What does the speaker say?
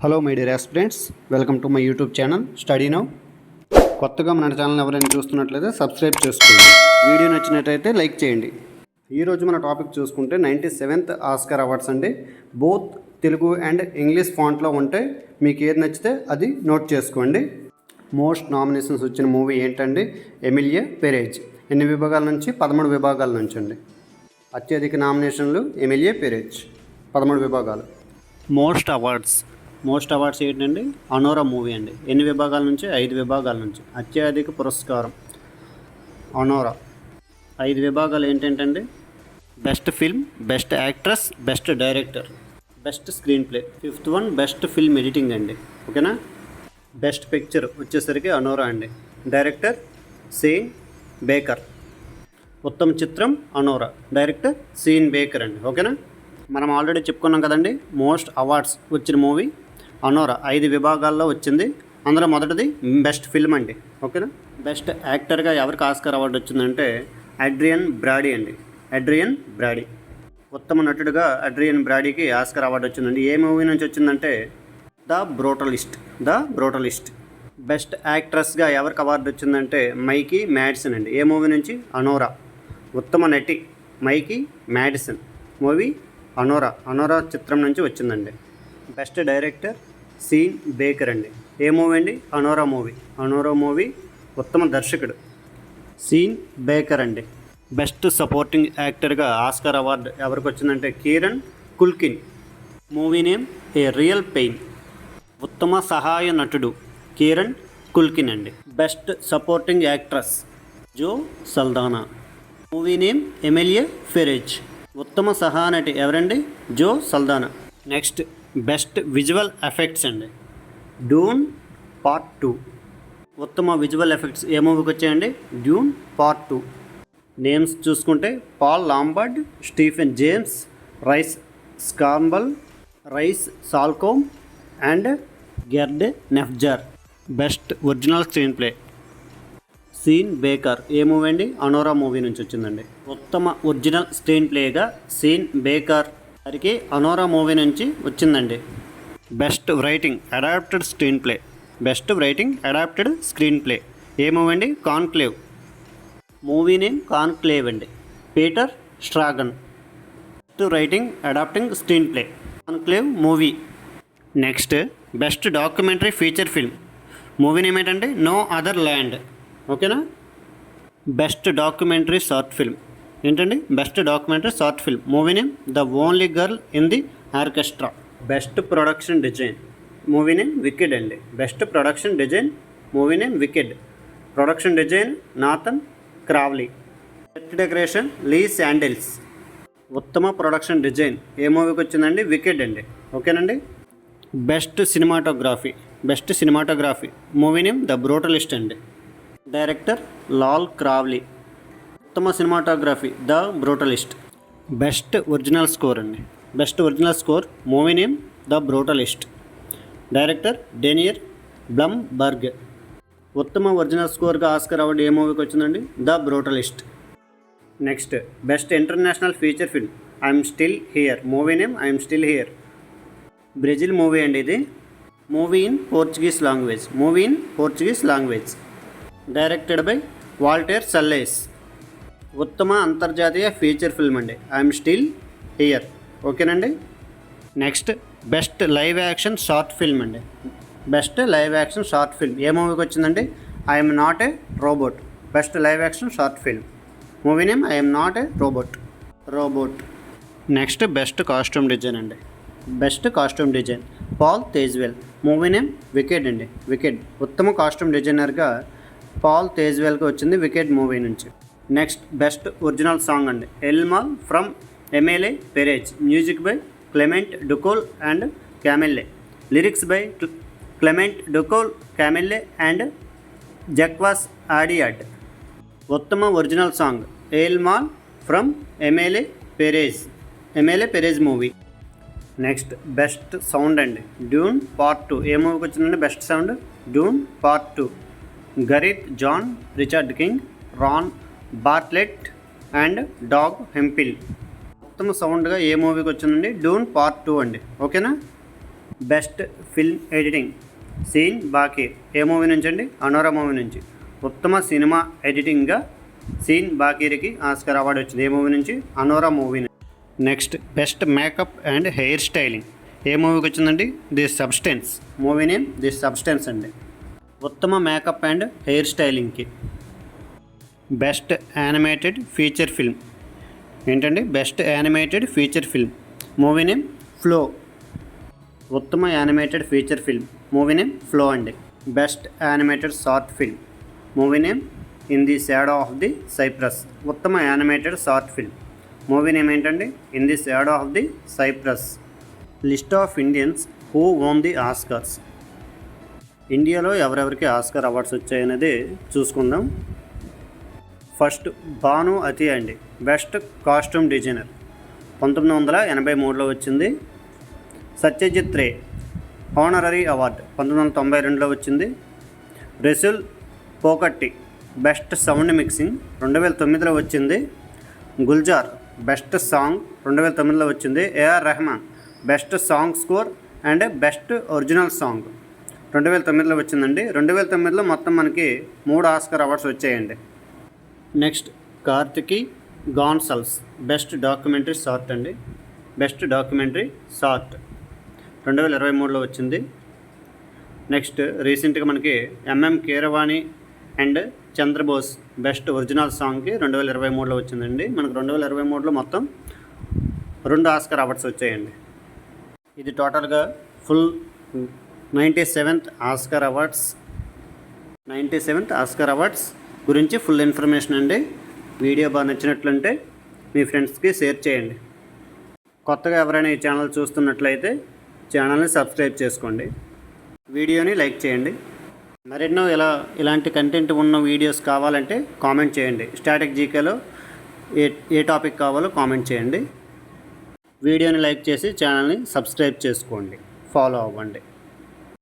Hello my dear aspirants, welcome to my YouTube channel study now. కొత్తగా మన channel ఎవరైనా చూస్తున్నట్లయితే సబ్స్క్రైబ్ చేసుకోండి. వీడియో నచ్చినట్లయితే లైక్ చేయండి. ఈరోజు మన టాపిక్ చూసుకుంటే 97th ఆస్కార్ అవార్డ్స్ అండి. బోత్ తెలుగు అండ్ ఇంగ్లీష్ ఫాంట్లో ఉంటే మీకు ఏది నచ్చితే అది నోట్ చేసుకోండి. మోస్ట్ నామినేషన్స్ వచ్చిన మూవీ ఏంటండి? Emilia Peres. ఎన్ని విభాగాల నుంచి? 13 విభాగాల నుంచి అండి. అత్యధిక నామినేషన్లు ఎమిలియా పెరేజ్, 13 విభాగాలు. మోస్ట్ అవార్డ్స్ ఏంటండి? అనోరా మూవీ అండి. ఎన్ని విభాగాల నుంచి? 5 విభాగాల నుంచి. అత్యధిక పురస్కారం అనోరా. 5 విభాగాలు ఏంటంటే best film, best actress, best director, best screenplay. 5th one best film editing అండి. ఓకేనా? బెస్ట్ పిక్చర్ వచ్చేసరికి అనోరా అండి. Director Sean Baker. ఉత్తమ చిత్రం అనోరా, డైరెక్టర్ సీన్ బేకర్ అండి. ఓకేనా? మనం ఆల్రెడీ చెప్పుకున్నాం కదండి, మోస్ట్ అవార్డ్స్ వచ్చిన మూవీ అనోరా 5 విభాగాల్లో వచ్చింది. అందులో మొదటిది బెస్ట్ ఫిల్మ్ అండి. ఓకేనా? బెస్ట్ యాక్టర్గా ఎవరికి ఆస్కార్ అవార్డు వచ్చిందంటే అడ్రియన్ బ్రాడీ అండి. Adrian Brady. ఉత్తమ నటుడిగా అడ్రియన్ బ్రాడీకి ఆస్కార్ అవార్డు వచ్చిందండి. ఏ మూవీ నుంచి వచ్చిందంటే ద బ్రూటలిస్ట్. బెస్ట్ యాక్ట్రెస్గా ఎవరికి అవార్డు వచ్చిందంటే మైకీ మ్యాడిసన్ అండి. ఏ మూవీ నుంచి? అనోరా. ఉత్తమ నటి మైకీ మ్యాడిసన్. మూవీ అనోరా చిత్రం నుంచి వచ్చిందండి. బెస్ట్ డైరెక్టర్ సీన్ బేకర్ అండి. ఏ మూవీ అండి? అనోరా మూవీ ఉత్తమ దర్శకుడు సీన్ బేకర్ అండి. బెస్ట్ సపోర్టింగ్ యాక్టర్గా ఆస్కార్ అవార్డు ఎవరికి వచ్చిందంటే Kieran Culkin. Movie name A Real Pain. ఉత్తమ సహాయ నటుడు కీరన్ కుల్కిన్ అండి. Best supporting actress Zoe Saldana. Movie name Emilia Perez. ఉత్తమ సహానటి ఎవరండి? Zoe Saldana. Next best visual effects అండి. Dune part 2. ఉత్తమ విజువల్ ఎఫెక్ట్స్ ఏ మూవీకి వచ్చాయండి? Dune part 2. నేమ్స్ చూసుకుంటే Paul Lambert, Stephen James, Rhys స్కాంబల్, Rhys Salcombe and Gerd నెఫ్జర్. Best original screenplay Sean Baker. ఏ మూవీ అండి? అనోరా మూవీ నుంచి వచ్చిందండి. ఉత్తమ ఒరిజినల్ స్క్రీన్ ప్లేగా సీన్ బేకర్ వారికి అనోరా మూవీ నుంచి వచ్చిందండి. Best writing adapted screenplay ఏ మూవీ అండి? కాన్క్లేవ్. మూవీ నేమ్ కాన్క్లేవ్ అండి. Peter Straughan. Best writing adapting screenplay Conclave movie. Next best documentary feature film. Movie name ఏంటంటే No Other Land. ఓకేనా? Best documentary short film ఏంటండి? Best documentary short film. Movie name the Only Girl in the Orchestra. Best production design. Movie name wicked అండి. Best production design. Movie name Wicked. Production design Nathan Crowley. Set decoration Lee Sandales. ఉత్తమ production design ఏ మూవీకి వచ్చిందండి? Wicked అండి. ఓకేనండి? Best cinematography. Movie name The Brutalist అండి. Director Lol Crawley. ఉత్తమ cinematography The Brutalist. Best original score అండి. Best original score movie name The Brutalist. Director Daniel Blumberg. ఉత్తమ ఒరిజినల్ స్కోర్గా ఆస్కార్ అవార్డు ఏ మూవీకి వచ్చిందండి? The brutalist. Next best international feature film I'm still here. Movie name I'm still here. Brazil movie అండి ఇది. Movie in Portuguese language. Directed by Walter Salles. ఉత్తమ అంతర్జాతీయ feature film అండి. I'm still here. ఓకేనండి? Next best live action short film అండి. Best live action short film ఏ మూవీకి వచ్చిందండి? I'm not a robot. Best live action short film. Movie name I'm not a robot. Next best costume design అండి. Best costume design Paul Tazewell. Movie name wicked అండి. Wicked. ఉత్తమ costume డిజైనర్గా Paul తేజ్వెల్కి వచ్చింది wicked movie నుంచి. Next best original song అండి. El Mal from Emilia Perez. Music by Clement Ducol and Camille. Lyrics by Clement Ducol, Camille and Jacques ఆడియాడ్. ఉత్తమ original song El Mal from Emilia Perez movie. Next best sound అండి. Dune part 2 ఏ మూవీకి వచ్చిందండి? Best sound Dune part 2. Gareth John, Richard King, Ron Bartlett and Doug Hemphill. ఉత్తమ సౌండ్గా ఏ మూవీకి వచ్చిందండి? డ్యూన్ పార్ట్ 2 అండి. ఓకేనా? బెస్ట్ ఫిల్మ్ ఎడిటింగ్ సీన్ బాకీ ఏ మూవీ నుంచి అండి? అనోరా మూవీ నుంచి. ఉత్తమ సినిమా ఎడిటింగ్గా సీన్ బాకీరికి ఆస్కార్ అవార్డు వచ్చింది. ఏ మూవీ నుంచి? అనోరా మూవీ నుంచి. Next best makeup and hair styling ఏ మూవీకి వచ్చిందండి? The substance. Movie name the substance అండి. ఉత్తమ మేకప్ అండ్ హెయిర్ స్టైలింగ్కి. బెస్ట్ యానిమేటెడ్ ఫీచర్ ఫిల్మ్ ఏంటండి? Best animated feature film movie name flow. ఉత్తమ animated feature film movie name flow అండి. Best animated short film movie name in the shadow of the cypress. ఉత్తమ animated short film movie name ఏంటండి? In the shadow of the cypress. List of Indians who won the Oscars. ఇండియాలో ఎవరెవరికి Oscar awards వచ్చాయనేది చూసుకుందాం. First Bhanu అతి అండి, best costume designer 1983లో వచ్చింది. Satyajit Ray honorary award 1992లో వచ్చింది. Resul Pookutty best sound mixing 2009లో వచ్చింది. గుల్జార్ బెస్ట్ సాంగ్ 2009లో వచ్చింది. AR Rahman best song score and best original song 2009లో వచ్చిందండి. 2009లో మొత్తం మనకి 3 ఆస్కార్ అవార్డ్స్ వచ్చాయండి. Next Kartiki Gonsalves best documentary short అండి. బెస్ట్ డాక్యుమెంటరీ షార్ట్ 2023లో వచ్చింది. నెక్స్ట్ రీసెంట్గా మనకి MM Keeravani and Chandrabose best original సాంగ్కి 2023లో వచ్చిందండి. మనకు 2023లో మొత్తం 2 ఆస్కార్ అవార్డ్స్ వచ్చాయండి. ఇది టోటల్గా full 97th Oscar awards. 97th Oscar awards గురించి ఫుల్ ఇన్ఫర్మేషన్ అండి. వీడియో బాగా నచ్చినట్లంటే మీ ఫ్రెండ్స్కి షేర్ చేయండి. కొత్తగా ఎవరైనా ఈ ఛానల్ చూస్తున్నట్లయితే ఛానల్ని సబ్స్క్రైబ్ చేసుకోండి. వీడియోని లైక్ చేయండి. మరెన్నో ఇలాంటి కంటెంట్ ఉన్న వీడియోస్ కావాలంటే కామెంట్ చేయండి. స్టాటిక్ జీకేలో ఏ టాపిక్ కావాలో కామెంట్ చేయండి. వీడియోని లైక్ చేసి ఛానల్ని సబ్స్క్రైబ్ చేసుకోండి, ఫాలో అవ్వండి.